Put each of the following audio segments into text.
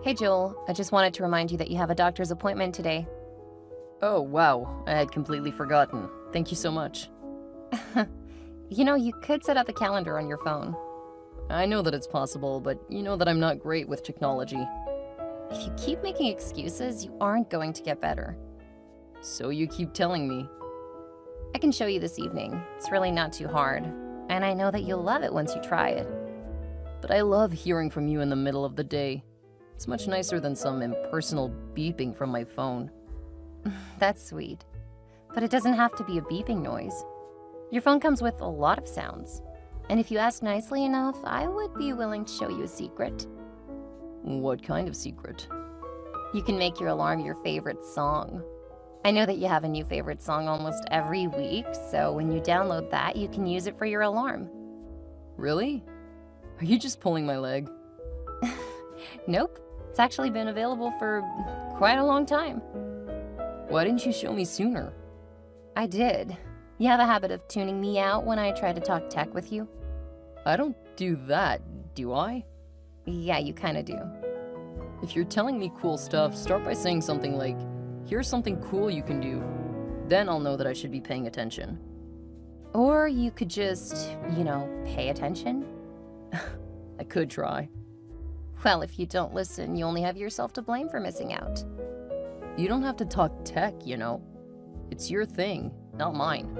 Hey Joel, I just wanted to remind you that you have a doctor's appointment today. Oh, wow. I had completely forgotten. Thank you so much. You could set up the calendar on your phone. I know that it's possible, but you know that I'm not great with technology. If you keep making excuses, you aren't going to get better. So you keep telling me. I can show you this evening. It's really not too hard, and I know that you'll love it once you try it. But I love hearing from you in the middle of the day. It's much nicer than some impersonal beeping from my phone. That's sweet. But it doesn't have to be a beeping noise. Your phone comes with a lot of sounds. And if you ask nicely enough, I would be willing to show you a secret. What kind of secret? You can make your alarm your favorite song. I know that you have a new favorite song almost every week, so when you download that, you can use it for your alarm. Really? Are you just pulling my leg? Nope. It's actually been available for quite a long time. Why didn't you show me sooner? I did. You have a habit of tuning me out when I try to talk tech with you? I don't do that, do I? Yeah, you kinda do. If you're telling me cool stuff, start by saying something like, here's something cool you can do. Then I'll know that I should be paying attention. Or you could just, pay attention. I could try. Well, if you don't listen, you only have yourself to blame for missing out. You don't have to talk tech, you know. It's your thing, not mine.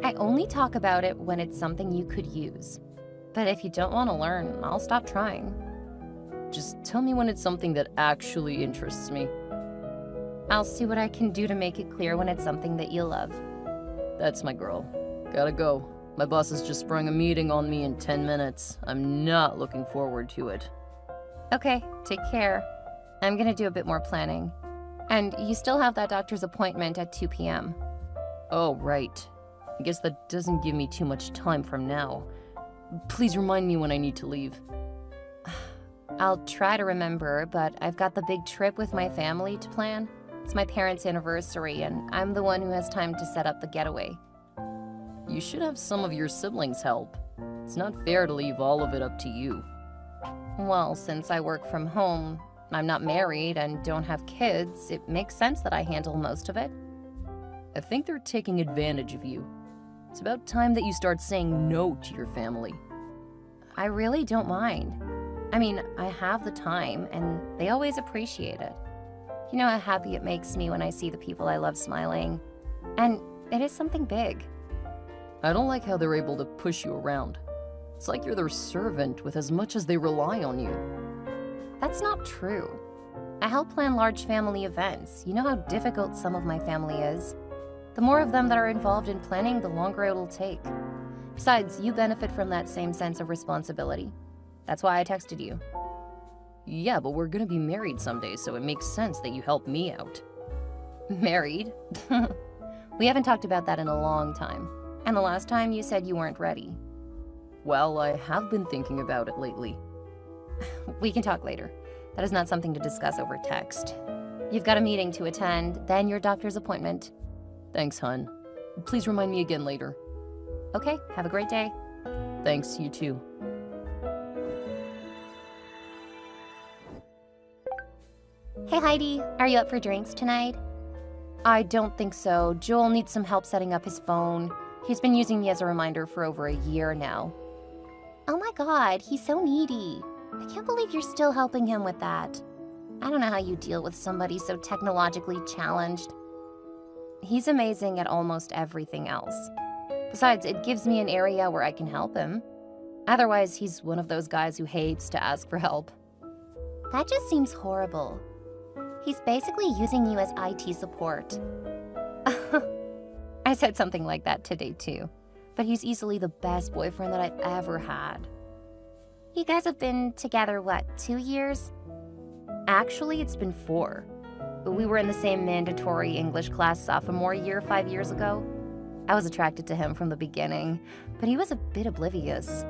I only talk about it when it's something you could use. But if you don't want to learn, I'll stop trying. Just tell me when it's something that actually interests me. I'll see what I can do to make it clear when it's something that you love. That's my girl. Gotta go. My boss has just sprung a meeting on me in 10 minutes. I'm not looking forward to it. Okay, take care. I'm gonna do a bit more planning. And you still have that doctor's appointment at 2 p.m. Oh, right. I guess that doesn't give me too much time from now. Please remind me when I need to leave. I'll try to remember, but I've got the big trip with my family to plan. It's my parents' anniversary, and I'm the one who has time to set up the getaway. You should have some of your siblings help. It's not fair to leave all of it up to you. Well, since I work from home, I'm not married and don't have kids, it makes sense that I handle most of it. I think they're taking advantage of you. It's about time that you start saying no to your family. I really don't mind. I mean, I have the time, and they always appreciate it. You know how happy it makes me when I see the people I love smiling. And it is something big. I don't like how they're able to push you around. It's like you're their servant with as much as they rely on you. That's not true. I help plan large family events. You know how difficult some of my family is. The more of them that are involved in planning, the longer it'll take. Besides, you benefit from that same sense of responsibility. That's why I texted you. Yeah, but we're gonna be married someday, so it makes sense that you help me out. Married? We haven't talked about that in a long time. And the last time you said you weren't ready. Well, I have been thinking about it lately. We can talk later. That is not something to discuss over text. You've got a meeting to attend, then your doctor's appointment. Thanks, hun. Please remind me again later. Okay, have a great day. Thanks, you too. Hey Heidi, are you up for drinks tonight? I don't think so. Joel needs some help setting up his phone. He's been using me as a reminder for over a year now. Oh my god, he's so needy. I can't believe you're still helping him with that. I don't know how you deal with somebody so technologically challenged. He's amazing at almost everything else. Besides, it gives me an area where I can help him. Otherwise, he's one of those guys who hates to ask for help. That just seems horrible. He's basically using you as IT support. I said something like that today too, but he's easily the best boyfriend that I've ever had. You guys have been together, what, 2 years? Actually, it's been 4. We were in the same mandatory English class sophomore year 5 years ago. I was attracted to him from the beginning, but he was a bit oblivious.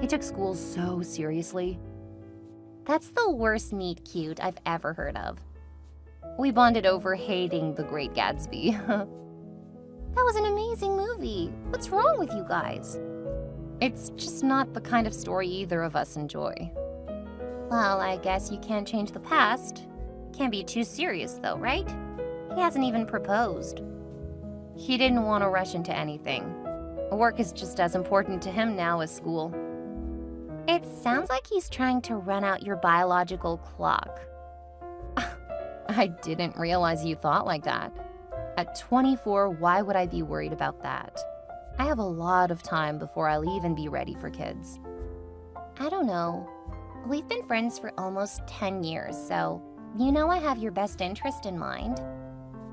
He took school so seriously. That's the worst meet cute I've ever heard of. We bonded over hating The Great Gatsby. That was an amazing movie. What's wrong with you guys? It's just not the kind of story either of us enjoy. Well, I guess you can't change the past. Can't be too serious though, right? He hasn't even proposed. He didn't want to rush into anything. Work is just as important to him now as school. It sounds like he's trying to run out your biological clock. I didn't realize you thought like that. At 24, why would I be worried about that? I have a lot of time before I'll even be ready for kids. I don't know. We've been friends for almost 10 years, so you know I have your best interest in mind.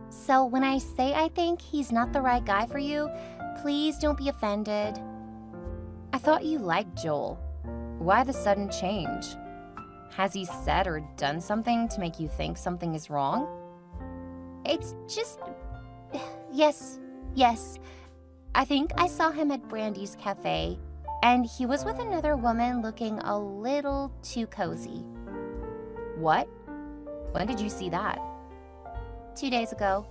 So when I say I think he's not the right guy for you, please don't be offended. I thought you liked Joel. Why the sudden change? Has he said or done something to make you think something is wrong? It's just... Yes. I think I saw him at Brandy's cafe, and he was with another woman looking a little too cozy. What? When did you see that? 2 days ago.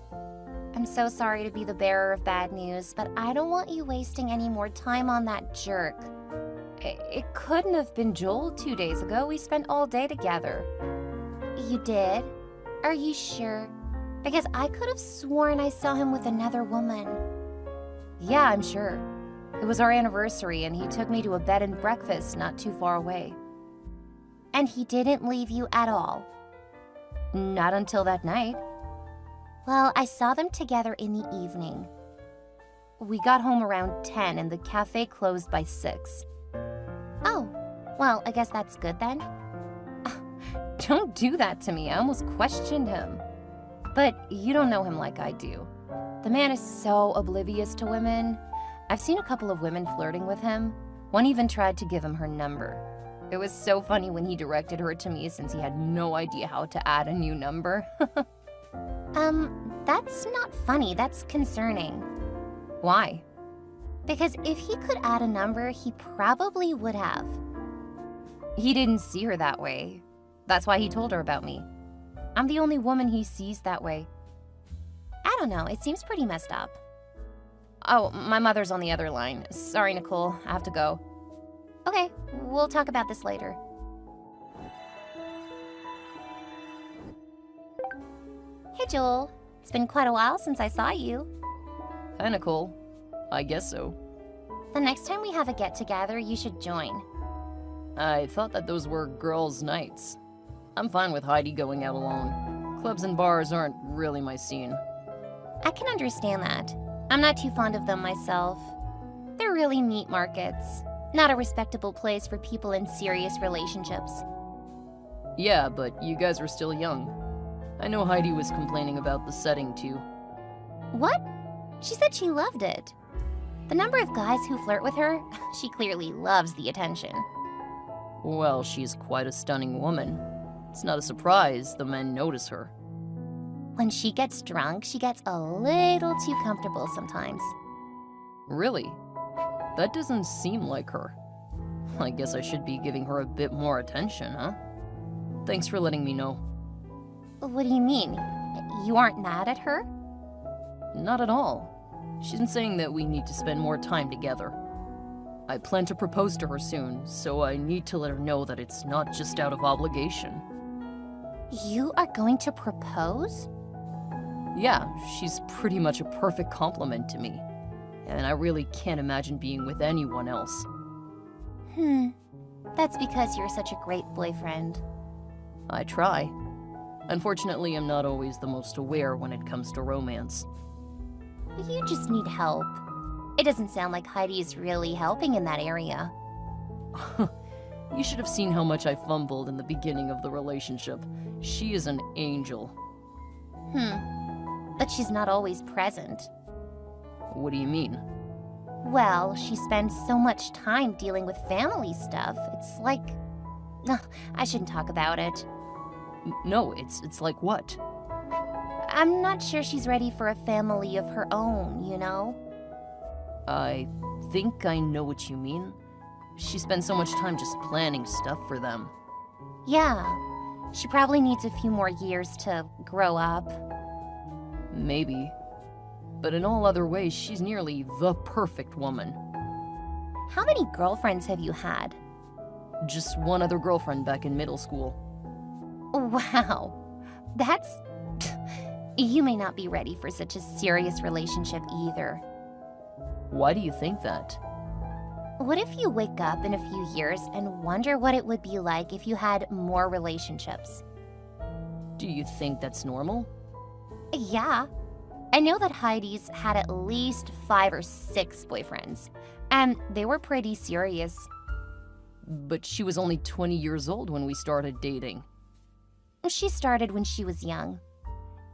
I'm so sorry to be the bearer of bad news, but I don't want you wasting any more time on that jerk. It couldn't have been Joel 2 days ago. We spent all day together. You did? Are you sure? Because I could have sworn I saw him with another woman. Yeah, I'm sure. It was our anniversary, and he took me to a bed and breakfast not too far away. And he didn't leave you at all? Not until that night. Well, I saw them together in the evening. We got home around 10, and the cafe closed by 6. Oh, well, I guess that's good then. Don't do that to me. I almost questioned him. But you don't know him like I do. The man is so oblivious to women. I've seen a couple of women flirting with him. One even tried to give him her number. It was so funny when he directed her to me since he had no idea how to add a new number. That's not funny. That's concerning. Why? Because if he could add a number, he probably would have. He didn't see her that way. That's why he told her about me. I'm the only woman he sees that way. I don't know, it seems pretty messed up. Oh, my mother's on the other line. Sorry, Nicole, I have to go. Okay, we'll talk about this later. Hey, Joel. It's been quite a while since I saw you. Hi, Nicole. I guess so. The next time we have a get-together, you should join. I thought that those were girls' nights. I'm fine with Heidi going out alone. Clubs and bars aren't really my scene. I can understand that. I'm not too fond of them myself. They're really meat markets. Not a respectable place for people in serious relationships. Yeah, but you guys were still young. I know Heidi was complaining about the setting, too. What? She said she loved it. The number of guys who flirt with her, she clearly loves the attention. Well, she's quite a stunning woman. It's not a surprise the men notice her. When she gets drunk, she gets a little too comfortable sometimes. Really? That doesn't seem like her. I guess I should be giving her a bit more attention, huh? Thanks for letting me know. What do you mean? You aren't mad at her? Not at all. She's been saying that we need to spend more time together. I plan to propose to her soon, so I need to let her know that it's not just out of obligation. You are going to propose? Yeah, she's pretty much a perfect complement to me. And I really can't imagine being with anyone else. That's because you're such a great boyfriend. I try. Unfortunately, I'm not always the most aware when it comes to romance. You just need help. It doesn't sound like Heidi is really helping in that area. You should have seen how much I fumbled in the beginning of the relationship. She is an angel. But she's not always present. What do you mean? Well, she spends so much time dealing with family stuff. It's like... I shouldn't talk about it. No, it's like what? I'm not sure she's ready for a family of her own, you know? I think I know what you mean. She spends so much time just planning stuff for them. Yeah. She probably needs a few more years to grow up. Maybe. But in all other ways, she's nearly the perfect woman. How many girlfriends have you had? Just one other girlfriend back in middle school. Wow, that's... You may not be ready for such a serious relationship either. Why do you think that? What if you wake up in a few years and wonder what it would be like if you had more relationships? Do you think that's normal? Yeah. I know that Heidi's had at least 5 or 6 boyfriends, and they were pretty serious. But she was only 20 years old when we started dating. She started when she was young.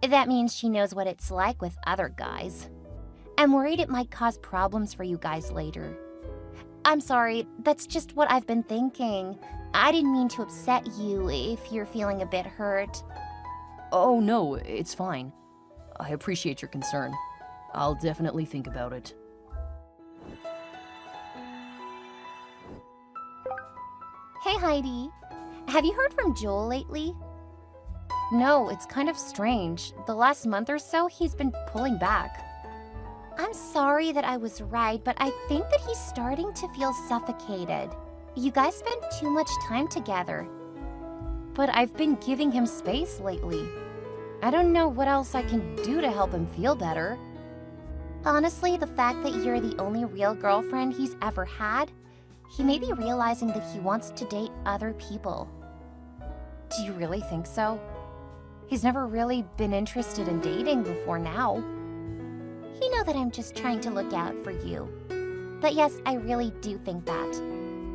That means she knows what it's like with other guys. I'm worried it might cause problems for you guys later. I'm sorry, that's just what I've been thinking. I didn't mean to upset you if you're feeling a bit hurt. Oh no, it's fine. I appreciate your concern. I'll definitely think about it. Hey Heidi, have you heard from Joel lately? No, it's kind of strange. The last month or so, he's been pulling back. I'm sorry that I was right, but I think that he's starting to feel suffocated. You guys spend too much time together. But I've been giving him space lately. I don't know what else I can do to help him feel better. Honestly, the fact that you're the only real girlfriend he's ever had, he may be realizing that he wants to date other people. Do you really think so? He's never really been interested in dating before now. You know that I'm just trying to look out for you. But yes, I really do think that.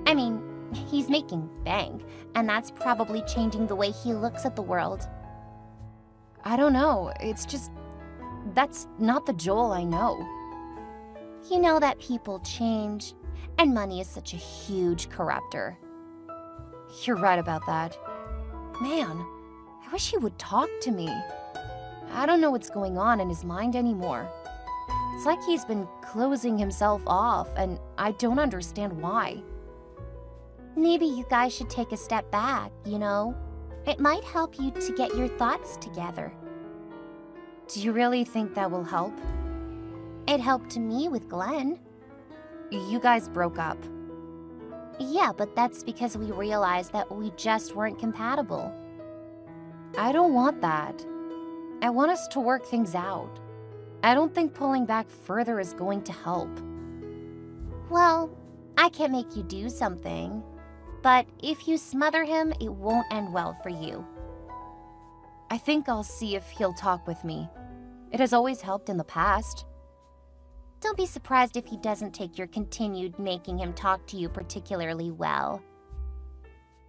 I mean, he's making bank, and that's probably changing the way he looks at the world. I don't know, it's just... that's not the Joel I know. You know that people change, and money is such a huge corruptor. You're right about that. Man, I wish he would talk to me. I don't know what's going on in his mind anymore. It's like he's been closing himself off, and I don't understand why. Maybe you guys should take a step back, you know? It might help you to get your thoughts together. Do you really think that will help? It helped me with Glenn. You guys broke up. Yeah, but that's because we realized that we just weren't compatible. I don't want that. I want us to work things out. I don't think pulling back further is going to help. Well, I can't make you do something. But if you smother him, it won't end well for you. I think I'll see if he'll talk with me. It has always helped in the past. Don't be surprised if he doesn't take your continued making him talk to you particularly well.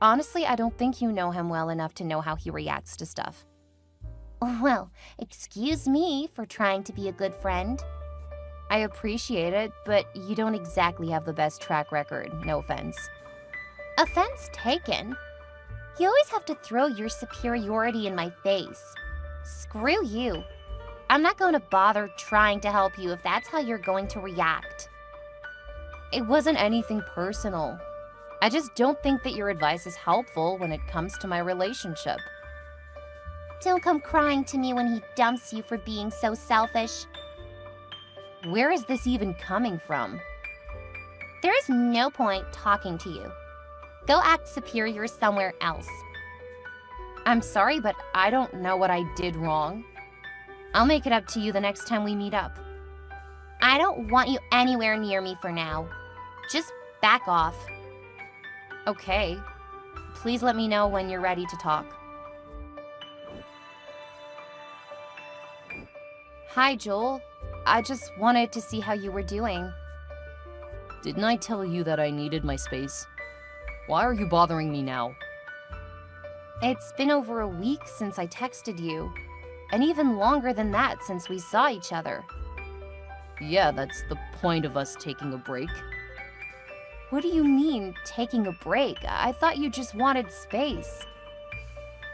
Honestly, I don't think you know him well enough to know how he reacts to stuff. Well, excuse me for trying to be a good friend. I appreciate it, but you don't exactly have the best track record, no offense. Offense taken? You always have to throw your superiority in my face. Screw you. I'm not going to bother trying to help you if that's how you're going to react. It wasn't anything personal. I just don't think that your advice is helpful when it comes to my relationship. Don't come crying to me when he dumps you for being so selfish. Where is this even coming from? There is no point talking to you. Go act superior somewhere else. I'm sorry, but I don't know what I did wrong. I'll make it up to you the next time we meet up. I don't want you anywhere near me for now. Just back off. Okay. Please let me know when you're ready to talk. Hi, Joel. I just wanted to see how you were doing. Didn't I tell you that I needed my space? Why are you bothering me now? It's been over a week since I texted you, and even longer than that since we saw each other. Yeah, that's the point of us taking a break. What do you mean, taking a break? I thought you just wanted space.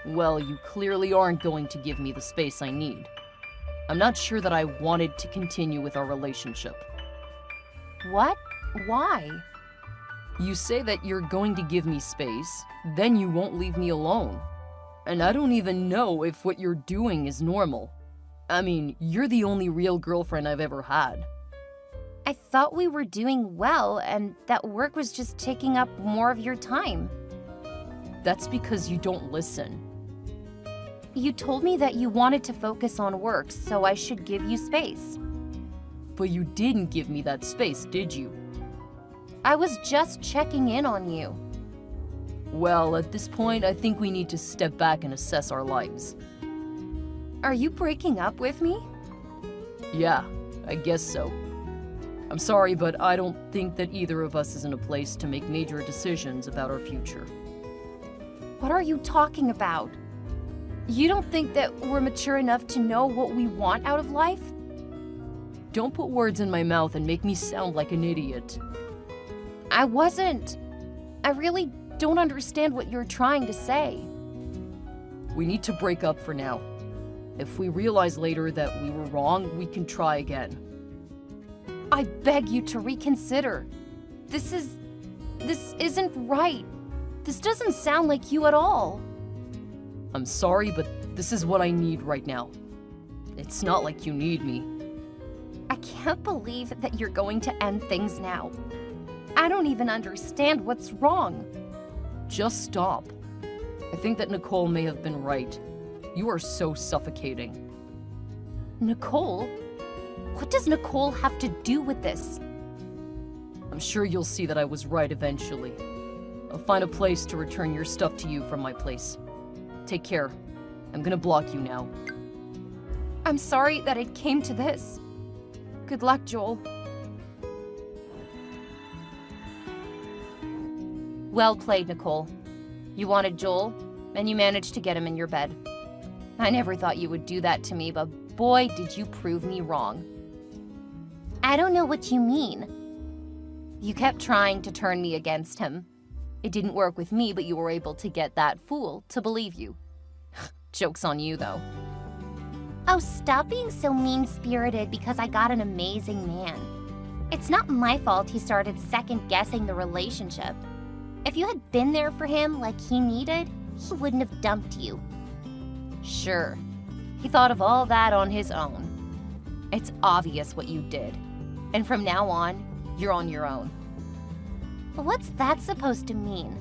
Well, you clearly aren't going to give me the space I need. I'm not sure that I wanted to continue with our relationship. What? Why? You say that you're going to give me space, then you won't leave me alone. And I don't even know if what you're doing is normal. I mean, you're the only real girlfriend I've ever had. I thought we were doing well and that work was just taking up more of your time. That's because you don't listen. You told me that you wanted to focus on work, so I should give you space. But you didn't give me that space, did you? I was just checking in on you. Well, at this point, I think we need to step back and assess our lives. Are you breaking up with me? Yeah, I guess so. I'm sorry, but I don't think that either of us is in a place to make major decisions about our future. What are you talking about? You don't think that we're mature enough to know what we want out of life? Don't put words in my mouth and make me sound like an idiot. I wasn't. I really don't understand what you're trying to say. We need to break up for now. If we realize later that we were wrong, we can try again. I beg you to reconsider. This isn't right. This doesn't sound like you at all. I'm sorry, but this is what I need right now. It's not like you need me. I can't believe that you're going to end things now. I don't even understand what's wrong. Just stop. I think that Nicole may have been right. You are so suffocating. Nicole? What does Nicole have to do with this? I'm sure you'll see that I was right eventually. I'll find a place to return your stuff to you from my place. Take care. I'm gonna block you now. I'm sorry that it came to this. Good luck, Joel. Well played, Nicole. You wanted Joel, and you managed to get him in your bed. I never thought you would do that to me, but boy, did you prove me wrong. I don't know what you mean. You kept trying to turn me against him. It didn't work with me, but you were able to get that fool to believe you. Joke's on you, though. Oh, stop being so mean-spirited because I got an amazing man. It's not my fault he started second-guessing the relationship. If you had been there for him like he needed, he wouldn't have dumped you. Sure, he thought of all that on his own. It's obvious what you did. And from now on, you're on your own. What's that supposed to mean?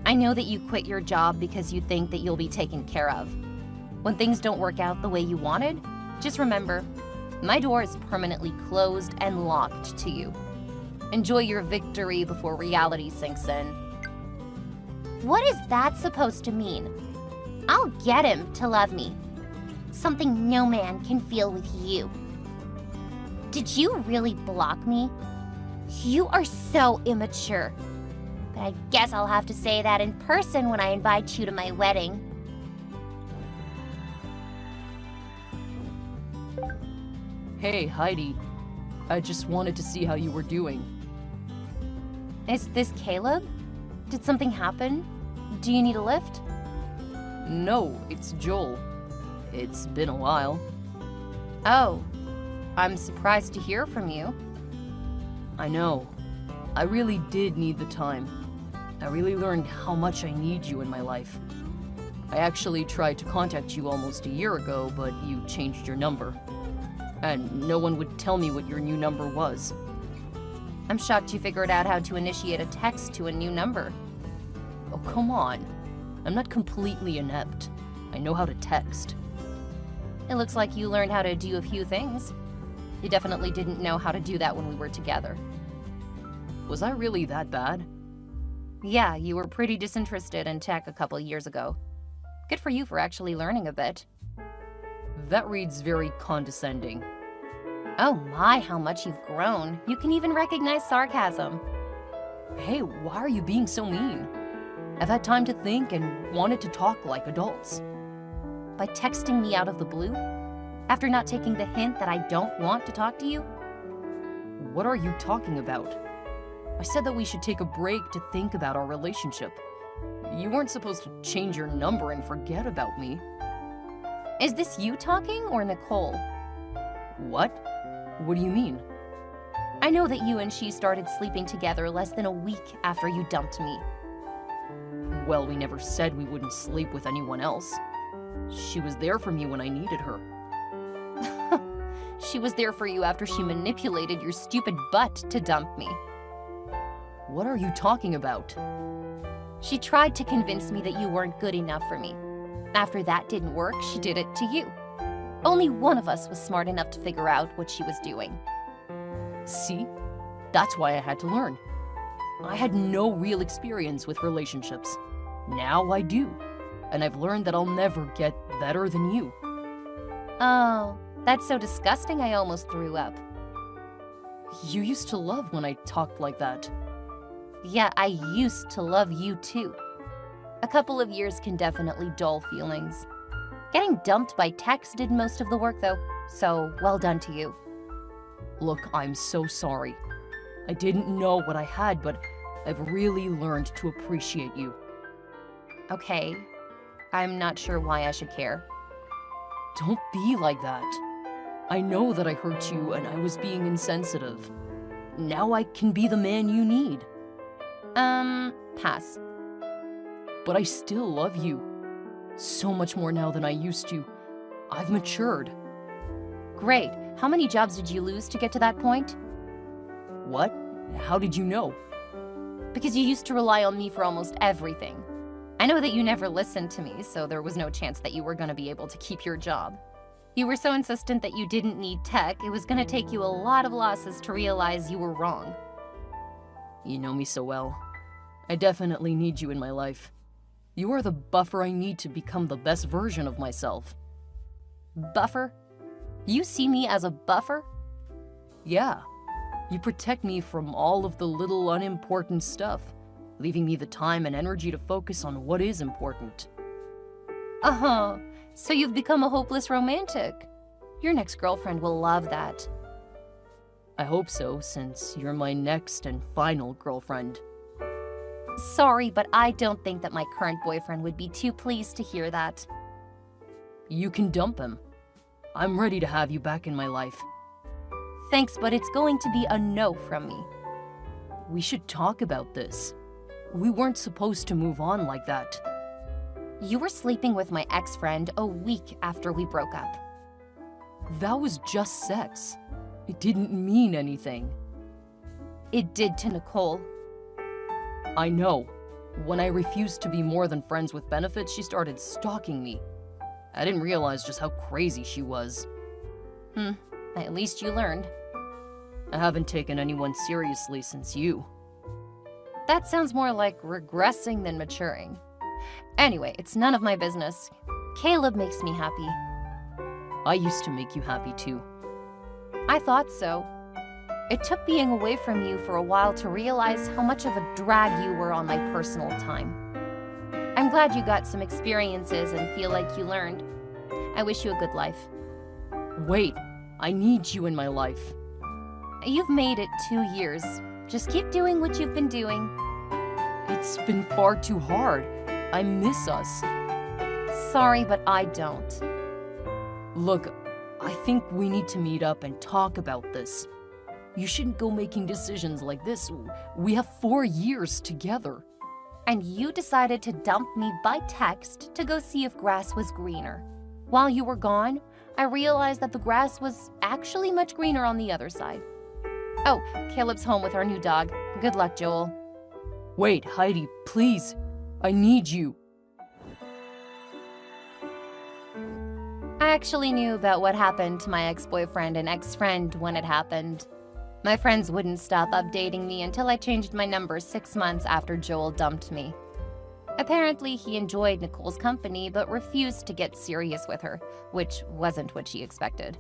I know that you quit your job because you think that you'll be taken care of. When things don't work out the way you wanted, just remember, my door is permanently closed and locked to you. Enjoy your victory before reality sinks in. What is that supposed to mean? I'll get him to love me. Something no man can feel with you. Did you really block me? You are so immature. But I guess I'll have to say that in person when I invite you to my wedding. Hey, Heidi. I just wanted to see how you were doing. Is this Caleb? Did something happen? Do you need a lift? No, it's Joel. It's been a while. Oh, I'm surprised to hear from you. I know. I really did need the time. I really learned how much I need you in my life. I actually tried to contact you almost a year ago, but you changed your number. And no one would tell me what your new number was. I'm shocked you figured out how to initiate a text to a new number. Oh, come on. I'm not completely inept. I know how to text. It looks like you learned how to do a few things. You definitely didn't know how to do that when we were together. Was I really that bad? Yeah, you were pretty disinterested in tech a couple years ago. Good for you for actually learning a bit. That reads very condescending. Oh my, how much you've grown. You can even recognize sarcasm. Hey, why are you being so mean? I've had time to think and wanted to talk like adults. By texting me out of the blue? After not taking the hint that I don't want to talk to you? What are you talking about? I said that we should take a break to think about our relationship. You weren't supposed to change your number and forget about me. Is this you talking or Nicole? What? What do you mean? I know that you and she started sleeping together less than a week after you dumped me. Well, we never said we wouldn't sleep with anyone else. She was there for me when I needed her. She was there for you after she manipulated your stupid butt to dump me. What are you talking about? She tried to convince me that you weren't good enough for me. After that didn't work, she did it to you. Only one of us was smart enough to figure out what she was doing. See? That's why I had to learn. I had no real experience with relationships. Now I do. And I've learned that I'll never get better than you. Oh, that's so disgusting I almost threw up. You used to love when I talked like that. Yeah, I used to love you too. A couple of years can definitely dull feelings. Getting dumped by text did most of the work though, so well done to you. Look, I'm so sorry. I didn't know what I had, but I've really learned to appreciate you. Okay, I'm not sure why I should care. Don't be like that. I know that I hurt you and I was being insensitive. Now I can be the man you need. Pass. But I still love you. So much more now than I used to. I've matured. Great. How many jobs did you lose to get to that point? What? How did you know? Because you used to rely on me for almost everything. I know that you never listened to me, so there was no chance that you were going to be able to keep your job. You were so insistent that you didn't need tech, it was going to take you a lot of losses to realize you were wrong. You know me so well. I definitely need you in my life. You are the buffer I need to become the best version of myself. Buffer? You see me as a buffer? Yeah. You protect me from all of the little unimportant stuff, leaving me the time and energy to focus on what is important. Uh-huh. So you've become a hopeless romantic. Your next girlfriend will love that. I hope so, since you're my next and final girlfriend. Sorry, but I don't think that my current boyfriend would be too pleased to hear that. You can dump him. I'm ready to have you back in my life. Thanks, but it's going to be a no from me. We should talk about this. We weren't supposed to move on like that. You were sleeping with my ex-friend a week after we broke up. That was just sex. It didn't mean anything. It did to Nicole. I know. When I refused to be more than friends with benefits, she started stalking me. I didn't realize just how crazy she was. At least you learned. I haven't taken anyone seriously since you. That sounds more like regressing than maturing. Anyway, it's none of my business. Caleb makes me happy. I used to make you happy too. I thought so. It took being away from you for a while to realize how much of a drag you were on my personal time. I'm glad you got some experiences and feel like you learned. I wish you a good life. Wait, I need you in my life. You've made it 2 years. Just keep doing what you've been doing. It's been far too hard. I miss us. Sorry, but I don't. Look, I think we need to meet up and talk about this. You shouldn't go making decisions like this. We have 4 years together. And you decided to dump me by text to go see if grass was greener. While you were gone, I realized that the grass was actually much greener on the other side. Oh, Caleb's home with our new dog. Good luck, Joel. Wait, Heidi, please. I need you. I actually knew about what happened to my ex-boyfriend and ex-friend when it happened. My friends wouldn't stop updating me until I changed my number 6 months after Joel dumped me. Apparently, he enjoyed Nicole's company but refused to get serious with her, which wasn't what she expected.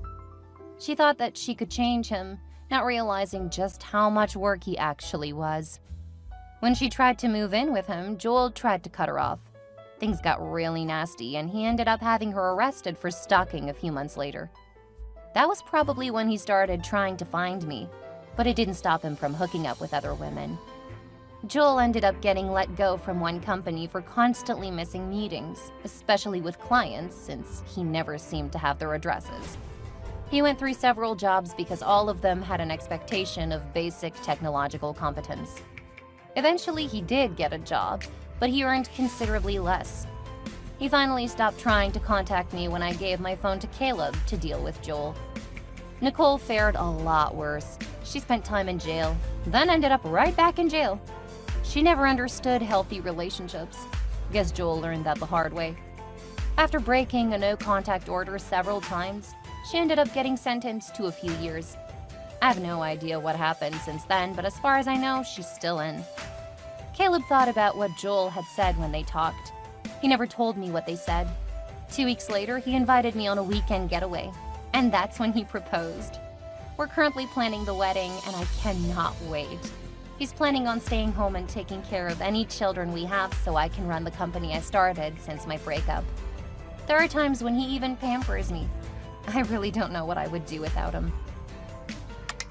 She thought that she could change him, not realizing just how much work he actually was. When she tried to move in with him, Joel tried to cut her off. Things got really nasty, and he ended up having her arrested for stalking a few months later. That was probably when he started trying to find me, but it didn't stop him from hooking up with other women. Joel ended up getting let go from one company for constantly missing meetings, especially with clients, since he never seemed to have their addresses. He went through several jobs because all of them had an expectation of basic technological competence. Eventually, he did get a job, but he earned considerably less. He finally stopped trying to contact me when I gave my phone to Caleb to deal with Joel. Nicole fared a lot worse. She spent time in jail, then ended up right back in jail. She never understood healthy relationships. Guess Joel learned that the hard way. After breaking a no-contact order several times, she ended up getting sentenced to a few years. I have no idea what happened since then, but as far as I know, she's still in. Caleb thought about what Joel had said when they talked. He never told me what they said. 2 weeks later, he invited me on a weekend getaway, and that's when he proposed. We're currently planning the wedding, and I cannot wait. He's planning on staying home and taking care of any children we have so I can run the company I started since my breakup. There are times when he even pampers me. I really don't know what I would do without him.